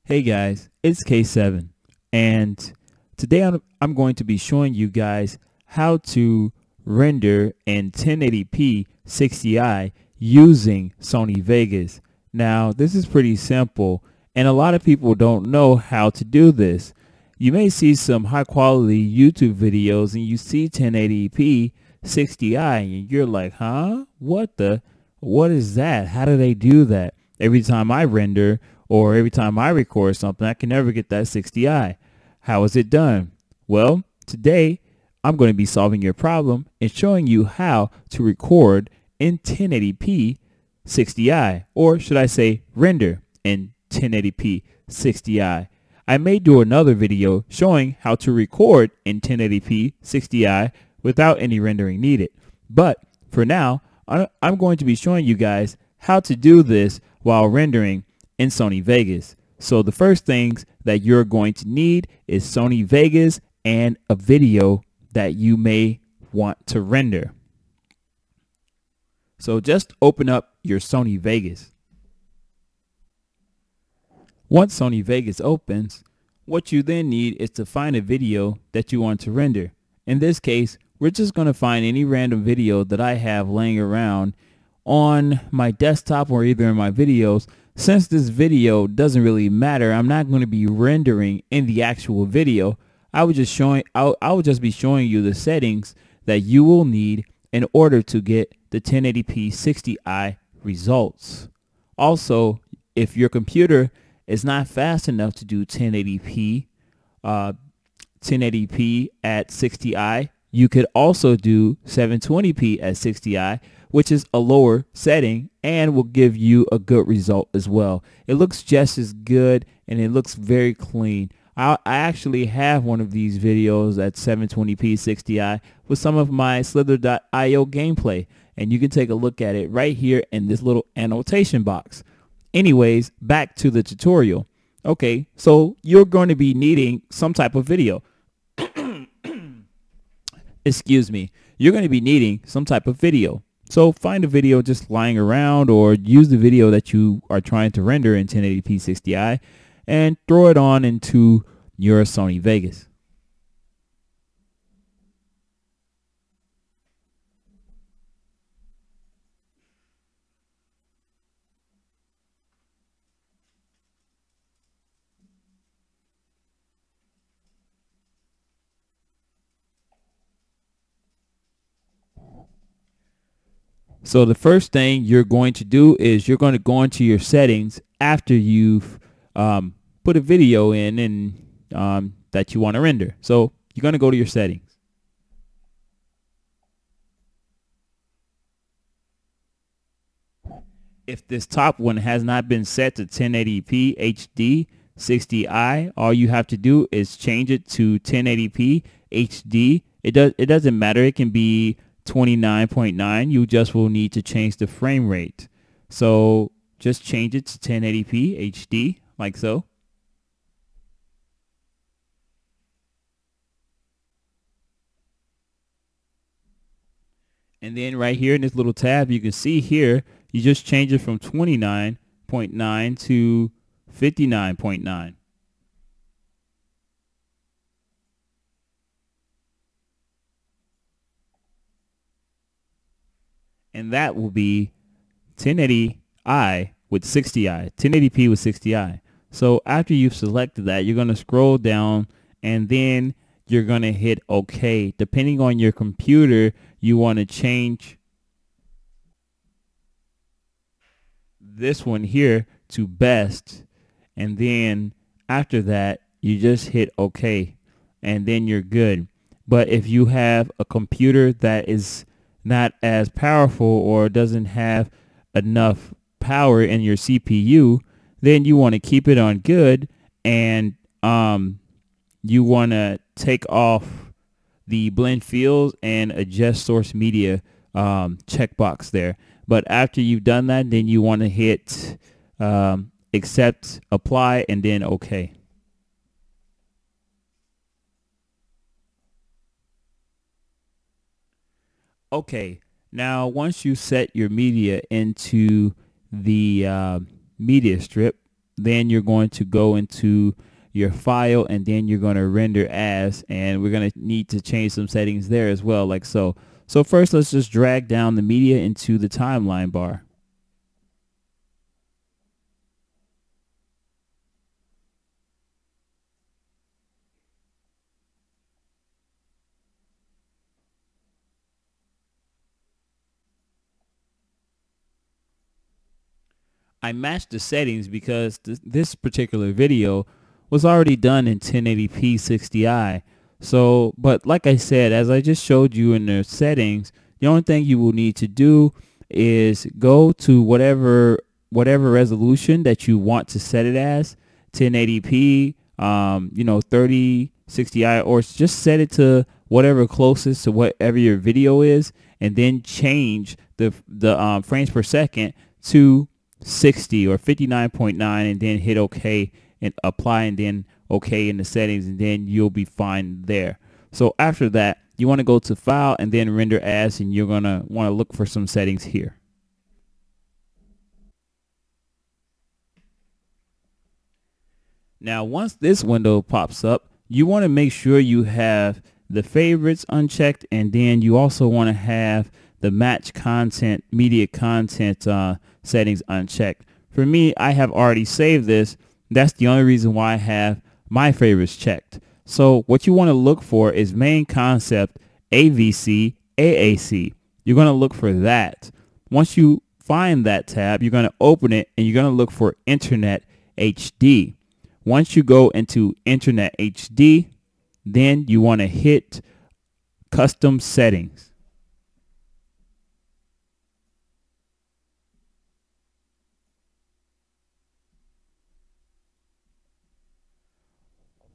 Hey guys, it's K7, and today I'm going to be showing you guys how to render in 1080p 60i using Sony Vegas. Now this is pretty simple and a lot of people don't know how to do this. You may see some high quality YouTube videos and you see 1080p 60i and you're like, huh? What is that? How do they do that? Every time I render or every time I record something, I can never get that 60i. How is it done? Well, today I'm going to be solving your problem and showing you how to record in 1080p 60i, or should I say render in 1080p 60i. I may do another video showing how to record in 1080p 60i without any rendering needed. But for now, I'm going to be showing you guys how to do this while rendering in Sony Vegas. So the first things that you're going to need is Sony Vegas and a video that you may want to render. So just open up your Sony Vegas. Once Sony Vegas opens, what you then need is to find a video that you want to render. In this case, we're just going to find any random video that I have laying around on my desktop or either in my videos. Since this video doesn't really matter, I'm not going to be rendering in the actual video. I would just be showing you the settings that you will need in order to get the 1080p 60i results. Also, if your computer is not fast enough to do 1080p at 60i, you could also do 720p at 60i, which is a lower setting and will give you a good result as well. It looks just as good and it looks very clean. I actually have one of these videos at 720p 60i with some of my Slither.io gameplay, and you can take a look at it right here in this little annotation box. Anyways, back to the tutorial. Okay, so you're going to be needing some type of video. Excuse me. You're going to be needing some type of video. So find a video just lying around or use the video that you are trying to render in 1080p 60i and throw it on into your Sony Vegas. So the first thing you're going to do is you're going to go into your settings after you've put a video in and that you want to render. So you're going to go to your settings. If this top one has not been set to 1080p HD 60i, all you have to do is change it to 1080p HD. It doesn't matter. It can be 29.9. You just will need to change the frame rate. So just change it to 1080p HD like so. And then right here in this little tab, you can see here, you just change it from 29.9 to 59.9. And that will be 1080i with 60i, 1080p with 60i. So after you've selected that, you're going to scroll down and then you're going to hit OK. Depending on your computer, you want to change this one here to best. And then after that, you just hit OK and then you're good. But if you have a computer that is not as powerful or doesn't have enough power in your CPU, then you want to keep it on good and you want to take off the blend fields and adjust source media checkbox there. But after you've done that, then you want to hit accept, apply, and then OK. Okay, now once you set your media into the media strip, then you're going to go into your file, and then you're going to render as, and we're going to need to change some settings there as well, like so. So first, let's just drag down the media into the timeline bar. I matched the settings because this particular video was already done in 1080p 60i. So, but like I said, as I just showed you in the settings, the only thing you will need to do is go to whatever resolution that you want to set it as, 1080p, 30, 60i, or just set it to whatever closest to whatever your video is, and then change the frames per second to 60 or 59.9, and then hit OK and apply, and then OK in the settings, and then you'll be fine there. So after that, you want to go to File and then Render As, and you're going to want to look for some settings here. Now once this window pops up, you want to make sure you have the favorites unchecked, and then you also want to have the match content, media content settings unchecked. For me, I have already saved this. That's the only reason why I have my favorites checked. So what you want to look for is main concept, AVC, AAC. You're going to look for that. Once you find that tab, you're going to open it, and you're going to look for Internet HD. Once you go into Internet HD, then you want to hit Custom Settings.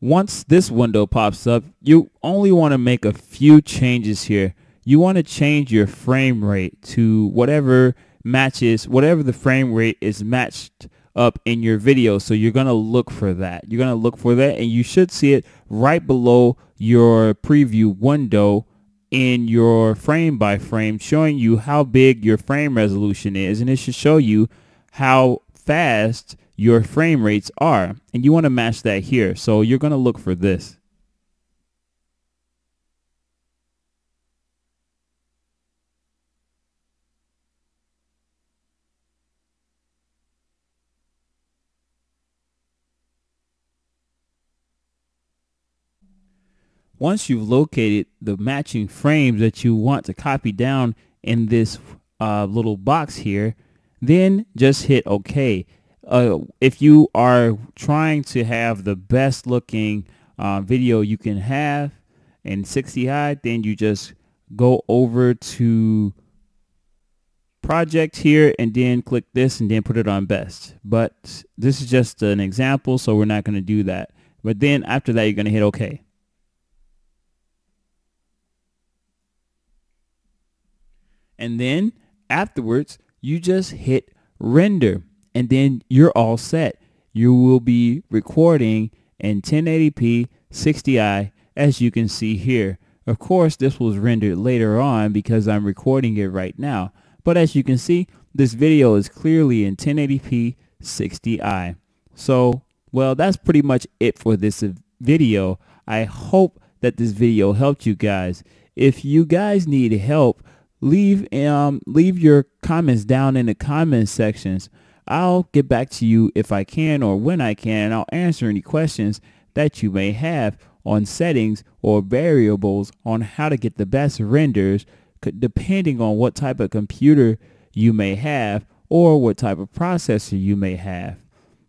Once this window pops up, you only want to make a few changes here. You want to change your frame rate to whatever the frame rate is matched up in your video. So you're going to look for that. You're going to look for that, and you should see it right below your preview window in your frame by frame, showing you how big your frame resolution is, and it should show you how fast your frame rates are, and you want to match that here. So you're going to look for this. Once you've located the matching frames that you want to copy down in this little box here, then just hit OK. If you are trying to have the best looking video you can have in 60i, then you just go over to project here and then click this and then put it on best. But this is just an example, so we're not going to do that. But then after that, you're going to hit OK. And then afterwards, you just hit render, and then you're all set. You will be recording in 1080p 60i, as you can see here. Of course, this was rendered later on because I'm recording it right now. But as you can see, this video is clearly in 1080p 60i. So, well, that's pretty much it for this video. I hope that this video helped you guys. If you guys need help, leave your comments down in the comment sections. I'll get back to you if I can or when I can, and I'll answer any questions that you may have on settings or variables on how to get the best renders depending on what type of computer you may have or what type of processor you may have.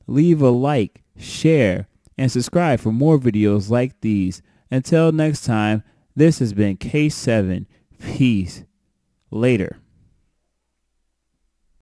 Leave a like, share, and subscribe for more videos like these. Until next time, this has been K7. Peace. Later.